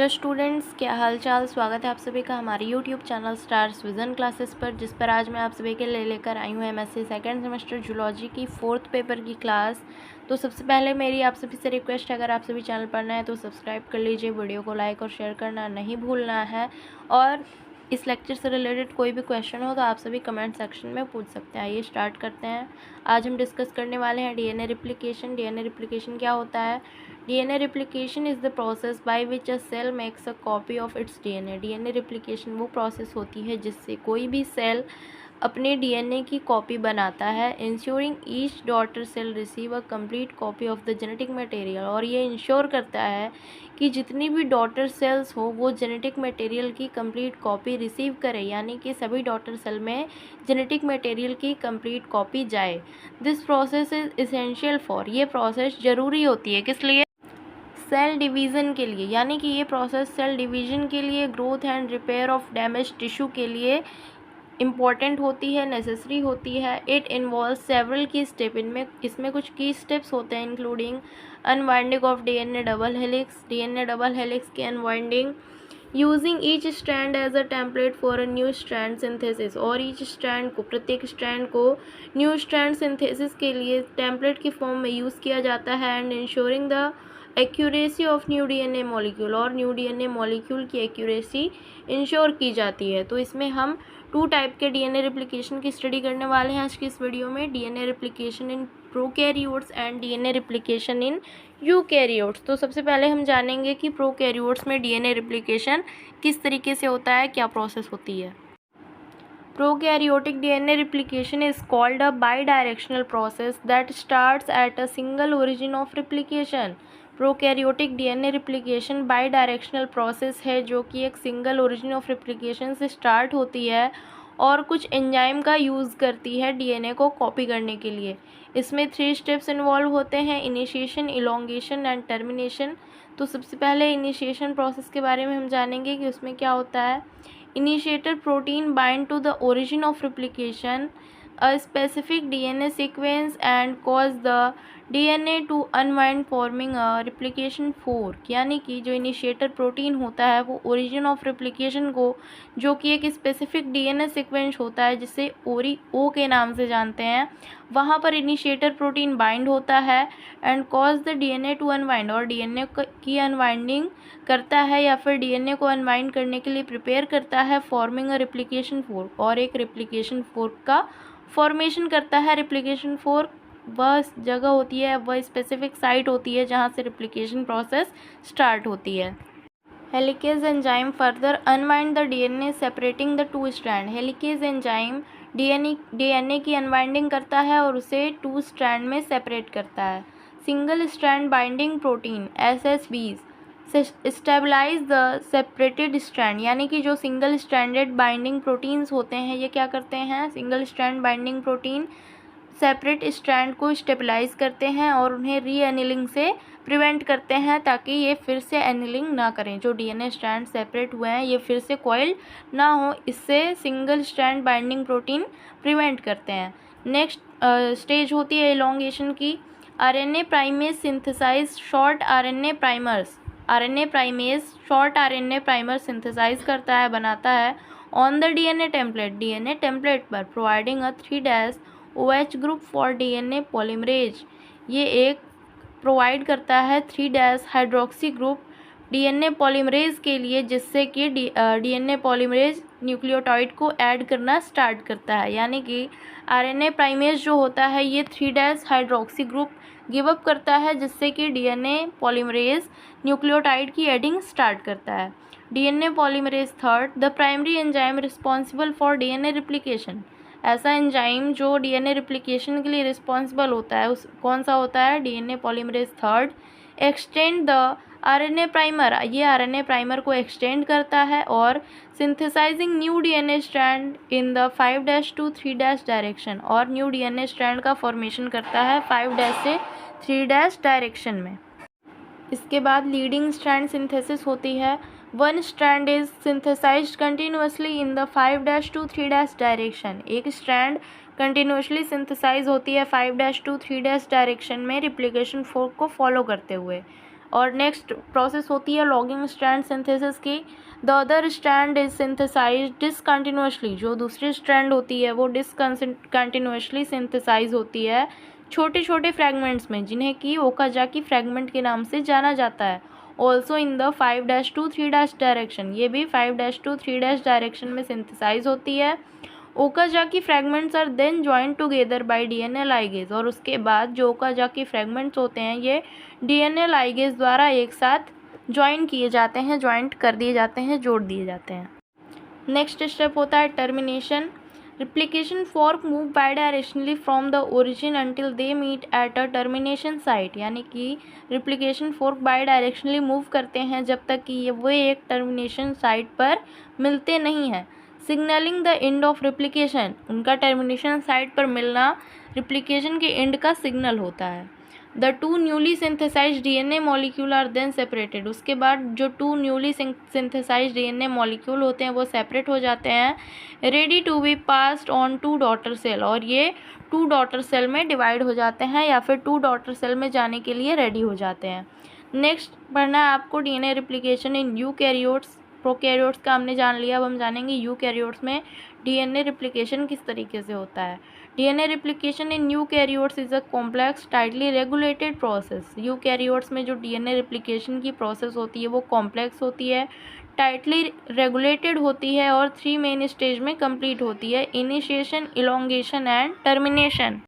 Hello students, क्या हाल चाल। स्वागत है आप सभी का हमारे YouTube channel stars vision classes पर, जिस पर आज मैं आप सभी के लिए लेकर आई हूँ एमएससी सेकंड सेमेस्टर जूलॉजी की 4th पेपर की क्लास। तो सबसे पहले मेरी आप सभी से रिक्वेस्ट है, अगर आप सभी चैनल पर नए हैं तो सब्सक्राइब कर लीजिए, वीडियो को लाइक और शेयर करना नहीं भूलना है। और इस लेक्चर से रिलेटेड कोई भी क्वेश्चन हो तो आप सभी कमेंट सेक्शन में पूछ सकते हैं। आइए स्टार्ट करते हैं। आज हम डिस्कस करने वाले हैं डीएनए रिप्लिकेशन। डीएनए रिप्लिकेशन क्या होता है? DNA replication is the process by which a cell makes a copy of its DNA. DNA replication वो प्रोसेस होती है जिससे कोई भी सेल अपने डीएनए की कॉपी बनाता है, ensuring each daughter cell receive a complete copy of the genetic material. और ये इंश्योर करता है कि जितनी भी डॉटर सेल्स हो वो जेनेटिक मटेरियल की कंप्लीट कॉपी रिसीव करे, यानी कि सभी डॉटर सेल में जेनेटिक मटेरियल की कंप्लीट कॉपी जाए। This process is essential for, ये प्रोसेस ज़रूरी होती है किस लिए? सेल डिवीज़न के लिए, यानी कि ये प्रोसेस सेल डिवीज़न के लिए, growth and repair of damage tissue के लिए इम्पॉर्टेंट होती है, नेसेसरी होती है। It involve several key step, इसमें कुछ की स्टेप्स होते हैं, including unwinding of DNA double helix, DNA double helix की unwinding, using each strand as a template for a new strand synthesis. और ईच स्ट्रैंड को, प्रत्येक स्ट्रैंड को new strand synthesis के लिए टेम्पलेट की फॉर्म में यूज़ किया जाता है। And ensuring the accuracy of new DNA molecule, और न्यू डीएनए मॉलिक्यूल की एक्यूरेसी इंश्योर की जाती है। तो इसमें हम 2 टाइप के डीएनए रिप्लिकेशन की स्टडी करने वाले हैं आज की इस वीडियो में, DNA replication in prokaryotes and DNA replication in eukaryotes. तो सबसे पहले हम जानेंगे कि प्रोकैरियोट्स में डीएनए रिप्लिकेशन किस तरीके से होता है, क्या प्रोसेस होती है। Prokaryotic DNA replication is called a bidirectional process that starts at a single origin of replication. Prokaryotic DNA replication bidirectional process है जो कि एक सिंगल ओरिजिन ऑफ रिप्लिकेशन से स्टार्ट होती है और कुछ एंजाइम का यूज़ करती है डीएनए को कॉपी करने के लिए। इसमें 3 स्टेप्स इन्वॉल्व होते हैं, इनिशिएशन, इलोंगेशन एंड टर्मिनेशन। तो सबसे पहले इनिशिएशन प्रोसेस के बारे में हम जानेंगे कि उसमें क्या होता है। Initiator protein bind to the origin of replication, a specific DNA sequence, and cause the DNA to unwind forming a replication fork। यानी कि जो इनिशिएटर प्रोटीन होता है वो ओरिजिन ऑफ रिप्लिकेशन को, जो कि एक स्पेसिफिक डीएनए सीक्वेंस होता है जिसे ओ के नाम से जानते हैं, वहाँ पर इनिशिएटर प्रोटीन बाइंड होता है and cause the DNA to unwind, और डीएनए की अनवाइंडिंग करता है या फिर डीएनए को अनवाइंड करने के लिए प्रिपेयर करता है, फॉर्मिंग अ रिप्लिकेशन फोर्क, और एक रिप्लिकेशन फोर्क का फॉर्मेशन करता है। रिप्लिकेशन फोर्क वह जगह होती है, वह स्पेसिफिक साइट होती है जहाँ से रिप्लिकेशन प्रोसेस स्टार्ट होती है। Helicase enzyme further unwind the DNA separating the 2 strand. Helicase enzyme DNA की अनवाइंडिंग करता है और उसे 2 स्ट्रैंड में सेपरेट करता है। Single strand binding protein SSBs stabilize the separated strand, यानी कि जो सिंगल स्ट्रैंडेड बाइंडिंग प्रोटीन्स होते हैं ये क्या करते हैं, single strand binding protein separate strand को स्टेबलाइज करते हैं और उन्हें री एनिलिंग से प्रिवेंट करते हैं ताकि ये फिर से एनिलिंग ना करें। जो डीएनए स्ट्रैंड सेपरेट हुए हैं ये फिर से कॉइल ना हो, इससे single strand binding protein prevent करते हैं। नेक्स्ट स्टेज होती है इलोंगेशन की। RNA primase synthesize short RNA primers. RNA primase short RNA primer synthesize करता है, बनाता है ऑन द डीएनए टेम्पलेट पर, providing a 3' OH group for DNA polymerase. ये एक प्रोवाइड करता है 3' हाइड्रोक्सी ग्रुप डीएनए पॉलीमरेज के लिए, जिससे कि डीएनए पॉलीमरेज न्यूक्लियोटाइड को ऐड करना स्टार्ट करता है। यानी कि आरएनए प्राइमेज जो होता है ये 3' हाइड्रोक्सी ग्रुप गिव अप करता है, जिससे कि डीएनए पॉलीमरेज न्यूक्लियोटाइड की एडिंग स्टार्ट करता है। DNA polymerase third, the primary enzyme responsible for DNA replication. ऐसा एंजाइम जो डीएनए रिप्लिकेशन के लिए रिस्पॉन्सिबल होता है उस कौन सा होता है, DNA polymerase third. Extend the RNA primer, ये आरएनए प्राइमर को एक्सटेंड करता है और synthesising new DNA strand in the 5' to 3' direction, और न्यू डीएनए स्ट्रैंड का फॉर्मेशन करता है 5' से 3' डायरेक्शन में। इसके बाद लीडिंग स्ट्रैंड सिंथेसिस होती है। 1 strand is synthesized continuously in the 5' to 3' direction. एक स्ट्रैंड कंटिन्यूसली सिंथेसाइज होती है 5' to 3' डायरेक्शन में रिप्लिकेशन फोर्क को फॉलो करते हुए। और नेक्स्ट प्रोसेस होती है लॉन्गिंग स्ट्रैंड सिंथेसिस की। The other strand is synthesize discontinuously, जो दूसरी स्ट्रैंड होती है वो डिसकंटिन्यूअसली सिंथेसाइज होती है छोटे छोटे फ्रैगमेंट्स में, जिन्हें कि ओकाजाकी फ्रैगमेंट के नाम से जाना जाता है। Also in the 5' to 3' direction, ये भी 5' to 3' डायरेक्शन में सिंथेसाइज होती है। Okazaki fragments are then joined together by DNA ligase, और उसके बाद जो ओकाजाकी फ्रैगमेंट्स होते हैं ये डीएनए लाइगेज द्वारा एक साथ ज्वाइन किए जाते हैं, ज्वाइंट कर दिए जाते हैं, जोड़ दिए जाते हैं। नेक्स्ट स्टेप होता है termination. Replication fork move bidirectionally from the origin until they meet at a termination site, यानी कि replication fork bidirectionally move करते हैं जब तक कि वो एक टर्मिनेशन साइट पर मिलते नहीं हैं, signaling the end of replication. उनका टर्मिनेशन साइट पर मिलना रिप्लिकेशन के एंड का सिग्नल होता है। The two newly synthesized DNA molecule are then separated, उसके बाद जो two newly synthesized DNA molecule होते हैं वो सेपरेट हो जाते हैं, ready to be passed on to daughter cell, और ये टू डॉटर सेल में डिवाइड हो जाते हैं या फिर टू डॉटर सेल में जाने के लिए रेडी हो जाते हैं। नेक्स्ट पढ़ना है आपको DNA replication in eukaryotes. Prokaryotes का हमने जान लिया, अब हम जानेंगे यूकैरियोट्स में डीएनए रिप्लिकेशन किस तरीके से होता है। DNA replication in eukaryotes is a complex tightly regulated process. Eukaryotes में जो डीएनए रिप्लिकेशन की प्रोसेस होती है वो कॉम्प्लेक्स होती है, टाइटली रेगुलेटेड होती है और 3 मेन स्टेज में कंप्लीट होती है, इनिशिएशन, इलोंगेशन एंड टर्मिनेशन।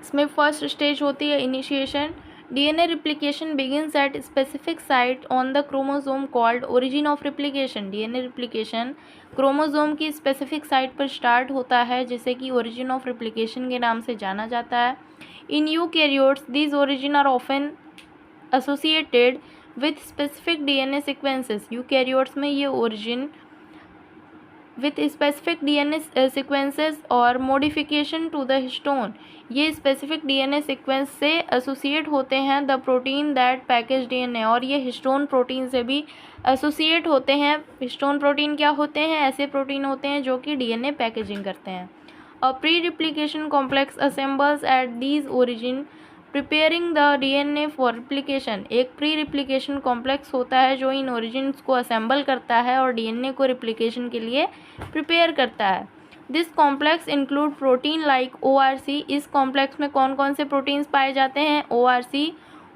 इसमें फर्स्ट स्टेज होती है initiation. DNA replication begins at specific site on the chromosome called origin of replication. DNA replication chromosome की स्पेसिफिक साइट पर स्टार्ट होता है, जिसे कि ओरिजिन ऑफ रिप्लिकेशन के नाम से जाना जाता है। In eukaryotes these origin are often associated with specific DNA sequences. Eukaryotes में ये origin with specific DNA sequences और मॉडिफिकेशन टू द हिस्टोन, ये स्पेसिफिक डीएनए सीक्वेंस से एसोसिएट होते हैं the protein that package DNA, और ये हिस्टोन प्रोटीन से भी एसोसिएट होते हैं। हिस्टोन प्रोटीन क्या होते हैं? ऐसे प्रोटीन होते हैं जो कि डीएनए पैकेजिंग करते हैं। अ pre replication complex assembles at these origin preparing the DNA for replication. एक प्री रिप्लिकेशन कॉम्प्लेक्स होता है जो इन ओरिजिन्स को असेंबल करता है और डीएनए को रिप्लिकेशन के लिए प्रिपेयर करता है। This complex include protein like ORC। इस कॉम्प्लेक्स में कौन कौन से प्रोटीन्स पाए जाते हैं? ORC,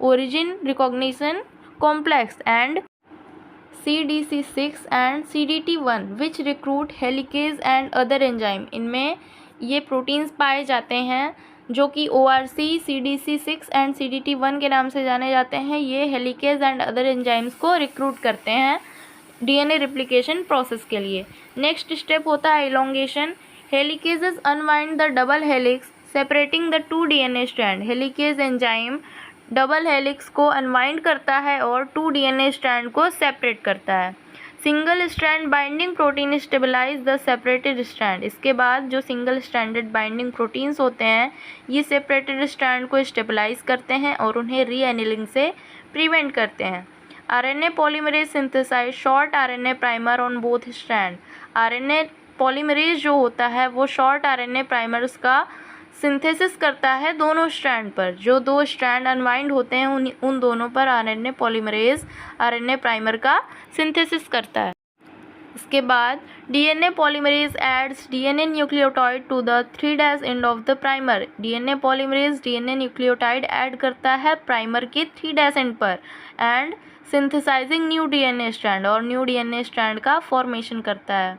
origin recognition complex, and CDC6 and CDT1 which recruit helicase and other enzyme. इनमें ये प्रोटीन्स पाए जाते हैं जो कि ORC, CDC6 एंड CDT1 के नाम से जाने जाते हैं। ये हेलिकेज एंड अदर एंजाइम्स को रिक्रूट करते हैं डीएनए रिप्लिकेशन प्रोसेस के लिए। नेक्स्ट स्टेप होता है elongation. Helicases unwind the double helix separating the 2 DNA strand. Helicase enzyme double helix को अनवाइंड करता है और 2 डीएनए स्ट्रैंड को सेपरेट करता है। Single strand binding protein stabilize the separated strand. इसके बाद जो सिंगल स्ट्रैंडेड बाइंडिंग प्रोटीन्स होते हैं ये सेपरेटेड स्ट्रैंड को स्टेबलाइज करते हैं और उन्हें रीएनिलिंग से प्रिवेंट करते हैं। RNA polymerase synthesize short RNA primer on both strand. RNA polymerase जो होता है वो शॉर्ट आरएनए प्राइमर्स का सिंथेसिस करता है दोनों स्ट्रैंड पर। जो 2 स्ट्रैंड अनवाइंड होते हैं उन दोनों पर आरएनए पॉलीमरेज आरएनए प्राइमर का सिंथेसिस करता है। इसके बाद DNA polymerase adds DNA nucleotide to the 3' end of the primer. DNA polymerase DNA nucleotide add करता है प्राइमर के 3' एंड पर and synthesizing new DNA strand, और न्यू डीएनए स्ट्रैंड का फॉर्मेशन करता है।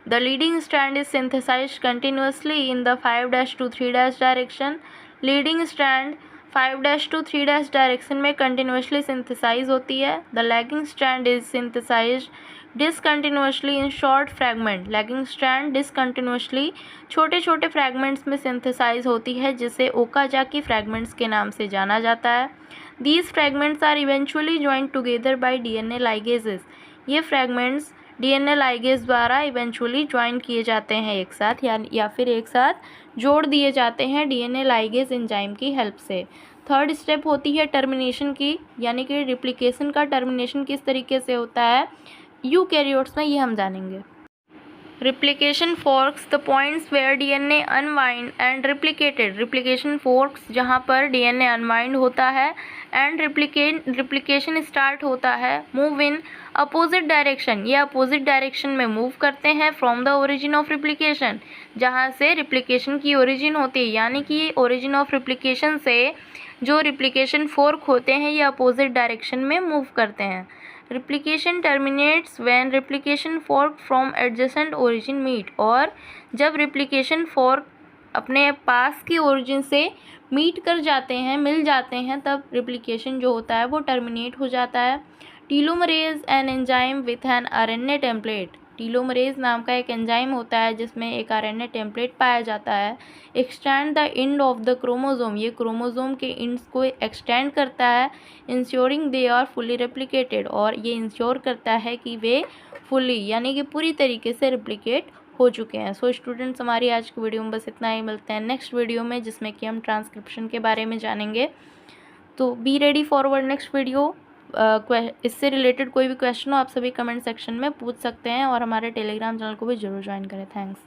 The leading strand is synthesized continuously in the 5' to 3' direction. Leading strand 5' to 3' direction में continuously synthesize होती है। The lagging strand is synthesized discontinuously in short fragment. Lagging strand discontinuously छोटे छोटे fragments में synthesize होती है, जिसे ओकाजाकी फ्रैगमेंट्स के नाम से जाना जाता है। These fragments are eventually joined together by DNA ligases. ये फ्रैगमेंट्स डीएनए लाइगेज द्वारा इवेंचुअली ज्वाइन किए जाते हैं एक साथ, या फिर एक साथ जोड़ दिए जाते हैं डीएनए लाइगेज एंजाइम की हेल्प से। थर्ड स्टेप होती है टर्मिनेशन की, यानी कि रिप्लिकेशन का टर्मिनेशन किस तरीके से होता है यूकैरियोट्स में, ये हम जानेंगे। Replication forks the points where DNA unwind and replicated. Replication forks जहाँ पर डीएनए अनवाइंड होता है एंड रिप्लिकेशन स्टार्ट होता है। मूव इन अपोजिट डायरेक्शन, ये अपोजिट डायरेक्शन में मूव करते हैं from the origin of replication, जहाँ से रिप्लिकेशन की ओरिजिन होती है, यानी कि ओरिजिन ऑफ रिप्लिकेशन से जो रिप्लिकेशन फोर्क होते हैं ये अपोजिट डायरेक्शन में मूव करते हैं। Replication terminates when replication fork from adjacent origin meet, और जब रिप्लिकेशन फोर्क अपने पास की ओरिजिन से मीट कर जाते हैं, मिल जाते हैं, तब रिप्लिकेशन जो होता है वो टर्मिनेट हो जाता है। Telomerase an enzyme with an RNA template, telomerase नाम का एक एंजाइम होता है जिसमें एक आरएनए टेम्पलेट पाया जाता है। Extend the end of the chromosome, ये क्रोमोसोम के एंड्स को एक्सटेंड करता है। Ensuring they are fully replicated, और ये इंश्योर करता है कि वे फुली यानी कि पूरी तरीके से रेप्लिकेट हो चुके हैं। सो स्टूडेंट्स, हमारी आज की वीडियो में बस इतना ही। मिलते हैं नेक्स्ट वीडियो में जिसमें कि हम ट्रांसक्रिप्शन के बारे में जानेंगे। तो be ready forward next video. इससे रिलेटेड कोई भी क्वेश्चन हो आप सभी कमेंट सेक्शन में पूछ सकते हैं, और हमारे टेलीग्राम चैनल को भी जरूर ज्वाइन करें। थैंक्स।